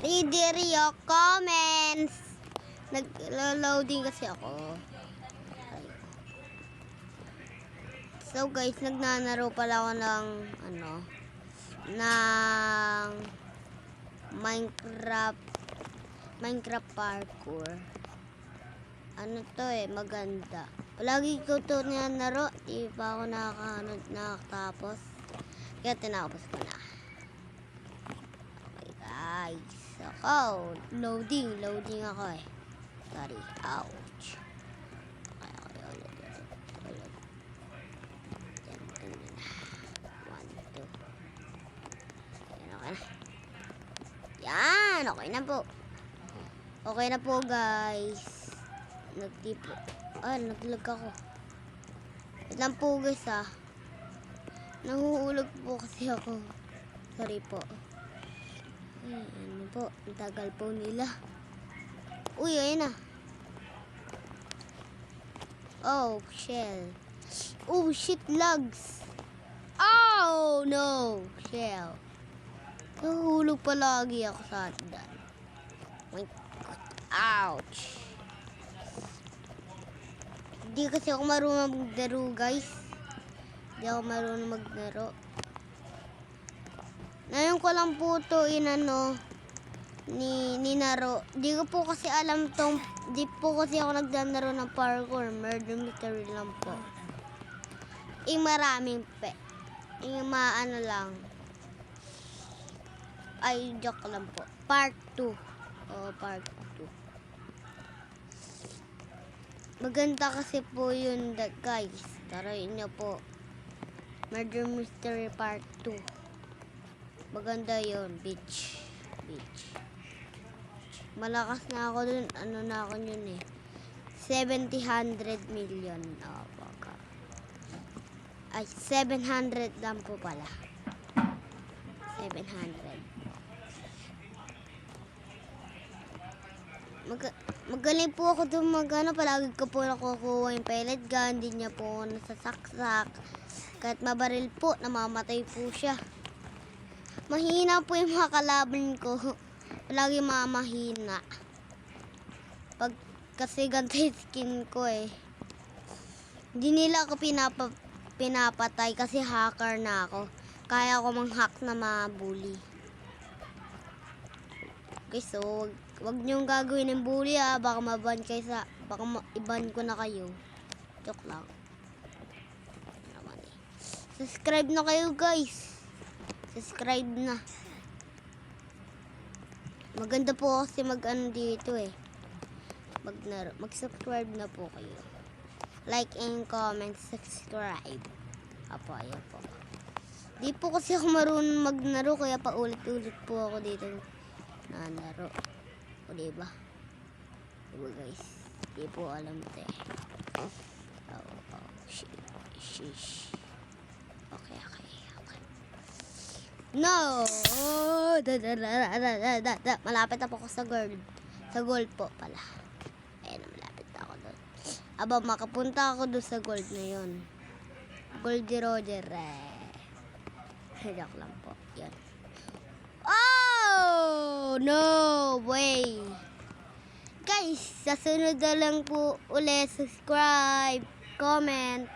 Reader your comments. Nag-loading kasi ako. So guys, nagnanaro pala ako ng ng Minecraft parkour. Ano to maganda. Palagi ko to nilalaro, di pa ako nakatapos. Kaya tinapos ko na. Okay guys. So, loading ako Sorry. Ouch. Okay, ulit. Yan, okay na po. Okay na po guys. Naglag ako. Wait lang po guys Nahuhulog po kasi ako. Sorry po. Ay, ano po, ang tagal po nila. Uy, ayun na. Oh, shell. Oh, shit, lags. Oh, no. Shell. Nahulog palagi ako sa hagdan. Ouch. Hindi kasi ako marunong maglaro, guys. Hindi ako marunong maglaro. Ngayon ko lang po ito ninaro. Di ko po kasi alam di po kasi ako nagdanaro ng parkour. Murder mystery lang po. Maraming maano lang. Ay, joke lang po. Part 2. Part 2. Maganda kasi po yun, guys. Taroin niyo po. Murder mystery part 2. Maganda yun, beach. Malakas na ako dun. Ano na ako yun 700 million. Baka. Ay, 700 lang po pala. 700. Magaling po ako dun palagi ko po nakukuha yung pellet gun. Hindi niya po nasasaksak. Kahit mabaril po, namamatay po siya. Mahina po yung mga kalaban ko. Palagi mahina. Kasi ganito yung skin ko Hindi nila ako pinapatay kasi hacker na ako. Kaya ako mang-hack na mabully. Okay, so wag niyong gagawin ng bully baka maban kayo baka iban ko na kayo. Joke lang. Subscribe na kayo guys. Subscribe na. Maganda po kasi dito mag-subscribe na po kayo. Like and comment, subscribe. Ayan po. Di po kasi ako marunong magnaro kaya paulit-ulit po ako dito nanaro. O diba? Diba guys? Di po alam ito Shish. Okay. No! Malapit na po ako sa gold. Sa gold po pala. Ayan, malapit na ako doon. Makapunta ako doon sa gold na yun. Goldie Roger. Joke lang po. Yan. Oh! No way! Guys, sa sunod na lang po ulit. Subscribe, comment,